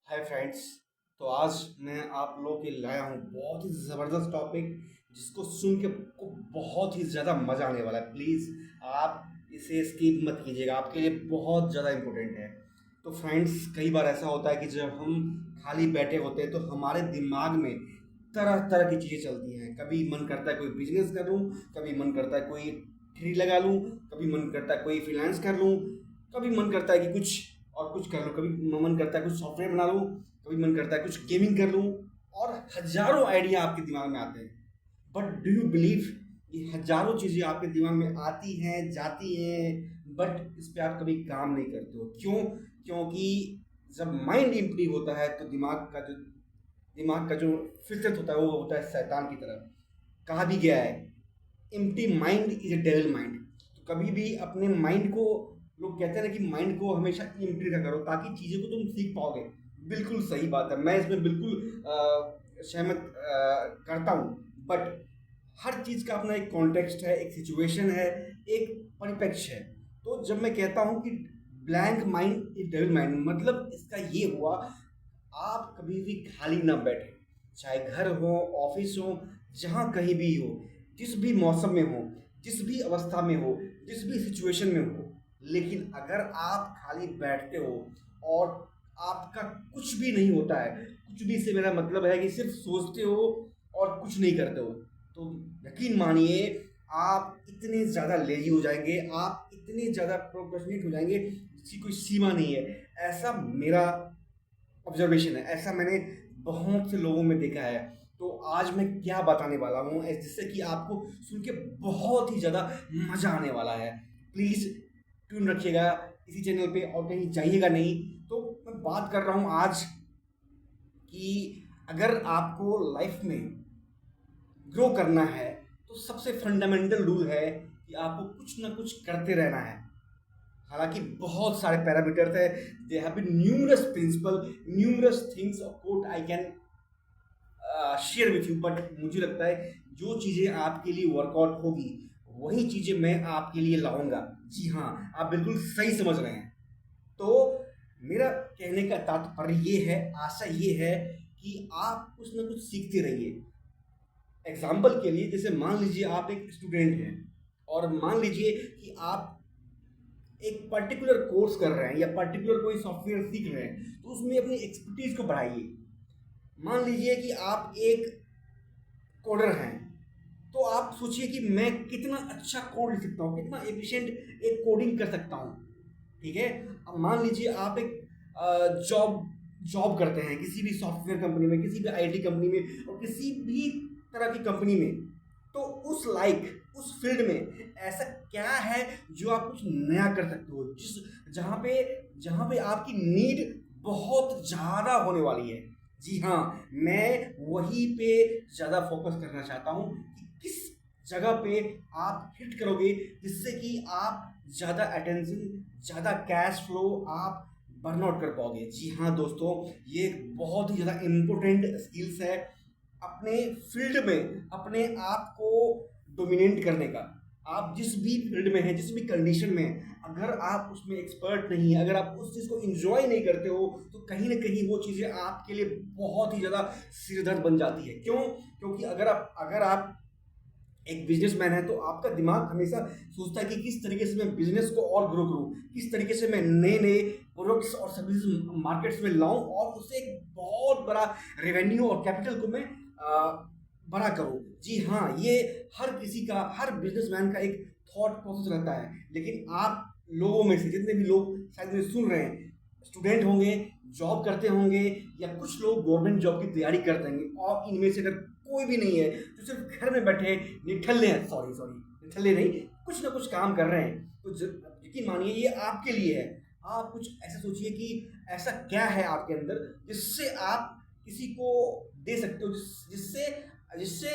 Hi friends. तो आज मैं आप लोग के लिए लाया हूँ बहुत ही ज़बरदस्त टॉपिक जिसको सुन के को बहुत ही ज़्यादा मज़ा आने वाला है। प्लीज़ आप इसे स्किप मत कीजिएगा, आपके लिए बहुत ज़्यादा इम्पोर्टेंट है। तो फ्रेंड्स, कई बार ऐसा होता है कि जब हम खाली बैठे होते हैं तो हमारे दिमाग में तरह तरह की चीज़ें चलती हैं। कभी मन करता है कोई बिजनेस कर लूँ, कभी मन करता है कोई ट्री लगा लूँ, कभी मन करता है कोई फ्रीलांस कर लूँ, कभी मन करता है कि कुछ और कुछ कर लूँ, कभी मन करता है कुछ सॉफ्टवेयर बना लूँ, कभी मन करता है कुछ गेमिंग कर लूँ। और हजारों आइडिया आपके दिमाग में आते हैं। बट डू यू बिलीव ये हजारों चीज़ें आपके दिमाग में आती हैं, जाती हैं, बट इस पे आप कभी काम नहीं करते हो? क्यों? क्योंकि जब माइंड इम्प्रूव होता है तो दिमाग का जो फितरत होता है वो होता है शैतान की तरफ। कहा भी गया है, empty mind is a devil mind. तो कभी भी अपने माइंड को, लोग कहते हैं ना कि माइंड को हमेशा एम्प्टी रखा करो ताकि चीज़ें को तुम सीख पाओगे। बिल्कुल सही बात है, मैं इसमें बिल्कुल सहमत करता हूँ। बट हर चीज़ का अपना एक कॉन्टेक्स्ट है, एक सिचुएशन है, एक परिप्रेक्ष्य है। तो जब मैं कहता हूँ कि blank mind is devil mind, मतलब इसका ये हुआ, आप कभी भी खाली ना बैठे, चाहे घर हो, ऑफिस हो, जहाँ कहीं भी हो, जिस भी मौसम में हो, जिस भी अवस्था में हो, जिस भी सिचुएशन में हो। लेकिन अगर आप खाली बैठते हो और आपका कुछ भी नहीं होता है, कुछ भी से मेरा मतलब है कि सिर्फ सोचते हो और कुछ नहीं करते हो, तो यकीन मानिए आप इतने ज़्यादा लेजी हो जाएंगे, आप इतने ज़्यादा प्रोक्रेस्टिनेट हो जाएंगे जिसकी कोई सीमा नहीं है। ऐसा मेरा ऑब्जर्वेशन है, ऐसा मैंने बहुत से लोगों में देखा है। तो आज मैं क्या बताने वाला हूँ जिससे कि आपको सुन के बहुत ही ज़्यादा मज़ा आने वाला है। प्लीज़ ट्यून रखिएगा इसी चैनल पे और कहीं जाइएगा नहीं। तो मैं बात कर रहा हूँ आज कि अगर आपको लाइफ में ग्रो करना है तो सबसे फंडामेंटल रूल है कि आपको कुछ ना कुछ करते रहना है। हालांकि बहुत सारे पैरामीटर्स है, they have been numerous principle, numerous things of quote I can share with you. But मुझे लगता है जो चीज़ें आपके लिए वर्कआउट होगी वही चीज़ें मैं आपके लिए लाऊंगा। जी हाँ, आप बिल्कुल सही समझ रहे हैं। तो मेरा कहने का तात्पर्य ये है, आशा ये है कि आप कुछ ना कुछ सीखते रहिए। एग्जाम्पल के लिए, जैसे मान लीजिए आप एक स्टूडेंट हैं और मान लीजिए कि आप एक पर्टिकुलर कोर्स कर रहे हैं या पर्टिकुलर कोई सॉफ्टवेयर सीख रहे हैं, तो उसमें अपनी एक्सपर्टीज को बढ़ाइए। मान लीजिए कि आप एक कोडर हैं, तो आप सोचिए कि मैं कितना अच्छा कोड लिख सकता हूँ, कितना एफिशिएंट एक कोडिंग कर सकता हूँ। ठीक है। अब मान लीजिए आप एक जॉब जॉब करते हैं किसी भी सॉफ्टवेयर कंपनी में, किसी भी आईटी कंपनी में और किसी भी तरह की कंपनी में। तो उस फील्ड में ऐसा क्या है जो आप कुछ नया कर सकते हो, जिस जहाँ पे आपकी नीड बहुत ज़्यादा होने वाली है। जी हाँ, मैं वहीं पे ज़्यादा फोकस करना चाहता हूँ कि किस जगह पे आप हिट करोगे जिससे कि आप ज़्यादा अटेंशन, ज़्यादा कैश फ्लो आप बर्नआउट कर पाओगे। जी हाँ दोस्तों, ये एक बहुत ही ज़्यादा इम्पोर्टेंट स्किल्स है अपने फील्ड में अपने आप को डोमिनेट करने का। आप जिस भी फील्ड में हैं, जिस भी कंडीशन में हैं, अगर आप उसमें एक्सपर्ट नहीं है, अगर आप उस चीज़ को इंजॉय नहीं करते हो, तो कहीं ना कहीं वो चीज़ें आपके लिए बहुत ही ज़्यादा सिरदर्द बन जाती है। क्यों? क्योंकि अगर आप एक बिजनेसमैन है तो आपका दिमाग हमेशा सोचता है कि किस तरीके से मैं बिजनेस को और ग्रो करूं, किस तरीके से मैं नए नए प्रोडक्ट्स और सर्विसेज मार्केट्स में लाऊं और उससे एक बहुत बड़ा रेवेन्यू और कैपिटल को मैं बड़ा करूं। जी हाँ, ये हर बिजनेसमैन का एक थॉट प्रोसेस रहता है। लेकिन आप लोगों में से जितने भी लोग शायद मुझे सुन रहे हैं, स्टूडेंट होंगे, जॉब करते होंगे, या कुछ लोग गवर्नमेंट जॉब की तैयारी करते होंगे, और इनमें से अगर कोई भी नहीं है जो सिर्फ घर में बैठे निठल्ले हैं, सॉरी सॉरी, निठल्ले नहीं, कुछ ना कुछ काम कर रहे हैं, तो यकीन मानिए ये आपके लिए है। आप कुछ ऐसा सोचिए कि ऐसा क्या है आपके अंदर जिससे आप किसी को दे सकते हो, जिससे जिससे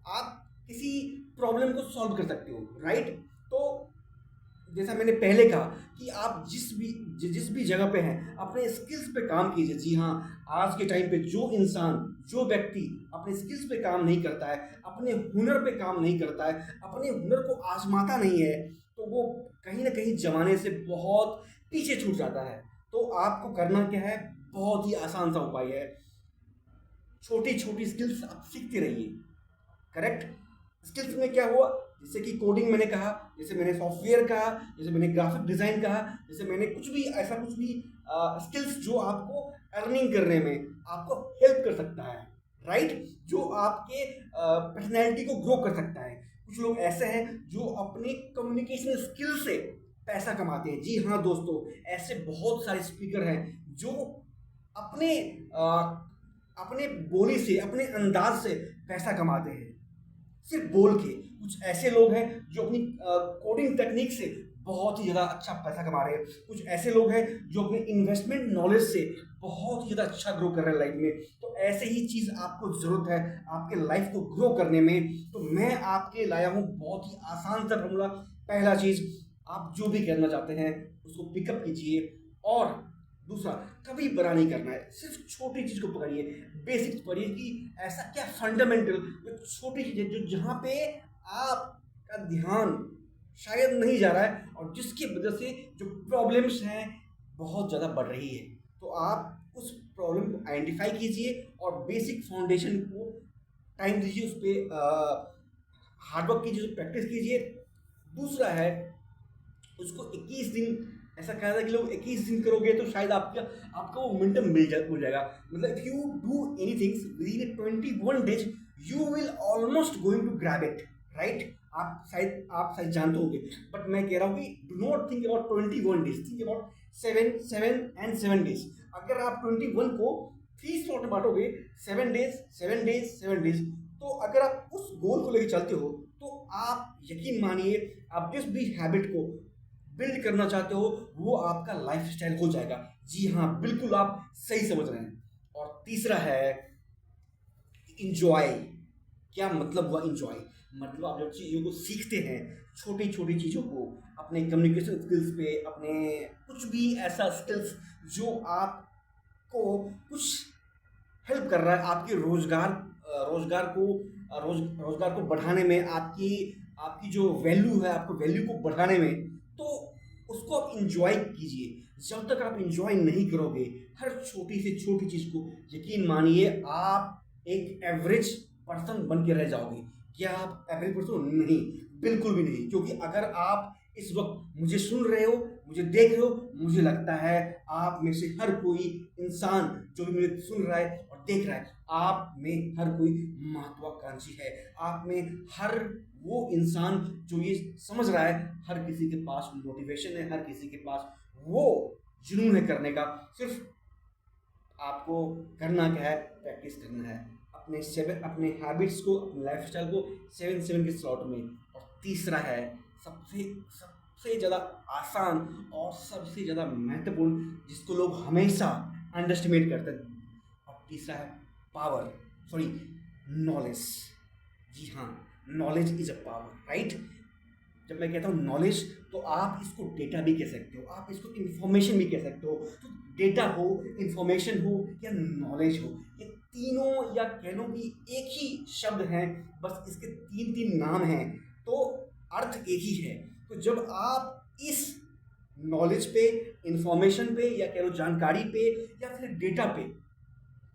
आप किसी प्रॉब्लम को सॉल्व कर सकते हो, राइट? तो जैसा मैंने पहले कहा कि आप जिस भी जगह पे हैं अपने स्किल्स पे काम कीजिए। जी हाँ, आज के टाइम पे जो व्यक्ति अपने स्किल्स पे काम नहीं करता है, अपने हुनर पे काम नहीं करता है, अपने हुनर को आजमाता नहीं है, तो वो कहीं ना कहीं जमाने से बहुत पीछे छूट जाता है। तो आपको करना क्या है? बहुत ही आसान सा उपाय है। छोटी छोटी स्किल्स आप सीखते रहिए। करेक्ट। स्किल्स में क्या हुआ, जैसे कि कोडिंग मैंने कहा, जैसे मैंने सॉफ्टवेयर कहा, जैसे मैंने ग्राफिक डिजाइन कहा, जैसे मैंने कुछ भी ऐसा कुछ भी स्किल्स जो आपको अर्निंग करने में आपको हेल्प कर सकता है, राइट, जो आपके पर्सनैलिटी को ग्रो कर सकता है। कुछ लोग ऐसे हैं जो अपने कम्युनिकेशन स्किल से पैसा कमाते हैं। जी हाँ दोस्तों, ऐसे बहुत सारे स्पीकर हैं जो अपने अपने बोली से, अपने अंदाज से पैसा कमाते हैं, सिर्फ बोल के। कुछ ऐसे लोग हैं जो अपनी कोडिंग टेक्निक से बहुत ही ज़्यादा अच्छा पैसा कमा रहे हैं। कुछ ऐसे लोग हैं जो अपने इन्वेस्टमेंट नॉलेज से बहुत ही ज़्यादा अच्छा ग्रो कर रहे हैं लाइफ में। तो ऐसे ही चीज़ आपको ज़रूरत है आपके लाइफ को ग्रो करने में। तो मैं आपके लाया हूँ बहुत ही आसान सा फॉर्मूला। पहला चीज़, आप जो भी करना चाहते हैं उसको पिकअप कीजिए। और दूसरा, कभी बड़ा नहीं करना है, सिर्फ छोटी चीज़ को पकड़िए, बेसिक्स पढ़िए कि ऐसा क्या फंडामेंटल जो छोटी चीज़ें जो जहाँ पे आपका ध्यान शायद नहीं जा रहा है और जिसकी वजह से जो प्रॉब्लम्स हैं बहुत ज़्यादा बढ़ रही है। तो आप उस प्रॉब्लम को आइडेंटिफाई कीजिए और बेसिक फाउंडेशन को टाइम दीजिए, उस पर हार्डवर्क कीजिए, प्रैक्टिस कीजिए। दूसरा है, उसको 21 दिन, ऐसा कहा था कि लोग 21 दिन करोगे तो शायद आपका आपका वो मोमेंटम हो जाएगा। मतलब if you do anything with in 21 days you will almost going to grab it, right. आप शायद जानते होंगे, बट मैं कह रहा हूँ कि do not think about 21 days, think about 7 days. अगर आप 21 को 3 स्लॉट में बांटोगे, 7 डेज 7 डेज 7 डेज, तो अगर आप उस गोल को लेकर चलते हो तो आप यकीन मानिए आप जिस भी हैबिट को बिल्ड करना चाहते हो वो आपका लाइफस्टाइल हो जाएगा। जी हाँ, बिल्कुल आप सही समझ रहे हैं। और तीसरा है इंजॉय। क्या मतलब हुआ इंजॉय? मतलब आप जब चीज़ों को सीखते हैं, छोटी छोटी चीज़ों को, अपने कम्युनिकेशन स्किल्स पे, अपने कुछ भी ऐसा स्किल्स जो आपको कुछ हेल्प कर रहा है आपके रोजगार को बढ़ाने में, आपकी आपकी जो वैल्यू है आपको वैल्यू को बढ़ाने में, तो उसको आप इंजॉय कीजिए। जब तक आप इंजॉय नहीं करोगे हर छोटी से छोटी चीज़ को, यकीन मानिए आप एक एवरेज पर्सन बन के रह जाओगे। क्या आप एवरेज पर्सन? नहीं, बिल्कुल भी नहीं। क्योंकि अगर आप इस वक्त मुझे सुन रहे हो, मुझे देख रहे हो, मुझे लगता है आप में से हर कोई इंसान जो भी मुझे सुन रहा है और देख रहा है, आप में हर कोई महत्वाकांक्षी है। आप में हर वो इंसान जो ये समझ रहा है, हर किसी के पास मोटिवेशन है, हर किसी के पास वो जुनून है करने का। सिर्फ आपको करना क्या है, प्रैक्टिस करना है अपने हैबिट्स को, अपने लाइफस्टाइल को 7 के स्लॉट में। और तीसरा है सबसे सबसे ज़्यादा आसान और सबसे ज़्यादा महत्वपूर्ण, जिसको लोग हमेशा अंडरस्टिमेट करते हैं, और तीसरा है पावर, सॉरी, नॉलेज। जी हाँ, knowledge is a power, right. जब मैं कहता हूँ नॉलेज, तो आप इसको डेटा भी कह सकते हो, आप इसको इंफॉर्मेशन भी कह सकते हो। तो डेटा हो, इंफॉर्मेशन हो या नॉलेज हो, ये तीनों या कह लो कि एक ही शब्द हैं, बस इसके 3 नाम हैं, तो अर्थ एक ही है। तो जब आप इस नॉलेज पे, इंफॉर्मेशन पे, या कह लो जानकारी पे, या फिर डेटा पे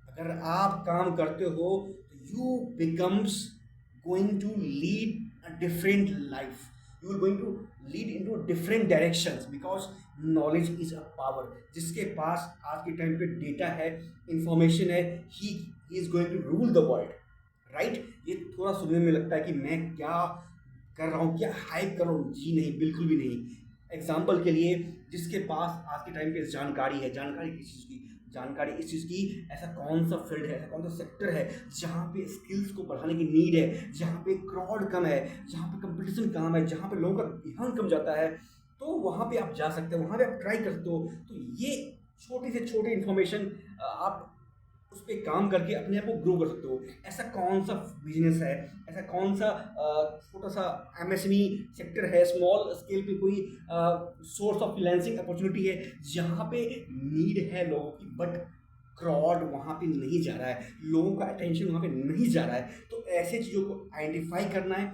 अगर आप काम करते हो, तो you becomes going to lead a different life, you are going to lead into different directions because knowledge is a power। जिसके पास आज के टाइम पे डेटा है, इंफॉर्मेशन है, he is going to rule the world, right। ये थोड़ा सुनने में लगता है कि मैं क्या कर रहा हूँ, क्या हाइप कर रहा हूँ। जी नहीं, बिल्कुल भी नहीं। एग्जाम्पल के लिए, जिसके पास आज के टाइम पे जानकारी है, जानकारी किस चीज़ की, जानकारी इस चीज़ की, ऐसा कौन सा फील्ड है, ऐसा कौन सा सेक्टर है जहाँ पे स्किल्स को बढ़ाने की नीड है, जहाँ पे क्राउड कम है, जहाँ पे कंपटीशन कम है, जहाँ पे लोगों का ध्यान कम जाता है, तो वहाँ पे आप जा सकते हो, वहाँ पे आप ट्राई कर सकते हो। तो ये छोटी से छोटी इन्फॉर्मेशन आप उस पर काम करके अपने आप को ग्रो कर सकते हो। ऐसा कौन सा बिजनेस है, ऐसा कौन सा छोटा सा एमएसएमई सेक्टर है, स्मॉल स्केल पे कोई सोर्स ऑफ फ्रीलांसिंग अपॉर्चुनिटी है जहाँ पे नीड है लोगों की, बट क्राउड वहाँ पे नहीं जा रहा है, लोगों का अटेंशन वहाँ पे नहीं जा रहा है। तो ऐसे चीज़ों को आइडेंटिफाई करना है,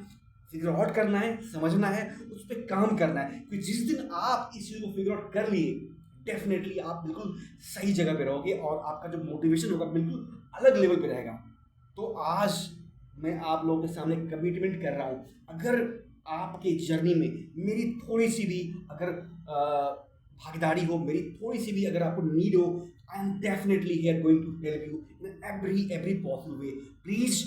फिगर आउट करना है, समझना है, उस पर काम करना है। क्योंकि जिस दिन आप इस चीज़ को फिगर आउट कर लिए, डेफिनेटली आप बिल्कुल सही जगह पे रहोगे और आपका जो मोटिवेशन होगा बिल्कुल अलग लेवल पे रहेगा। तो आज मैं आप लोगों के सामने कमिटमेंट कर रहा हूँ, अगर आपके जर्नी में मेरी थोड़ी सी भी अगर भागीदारी हो, मेरी थोड़ी सी भी अगर आपको नीड हो, I am definitely here going to help you in every possible way. Please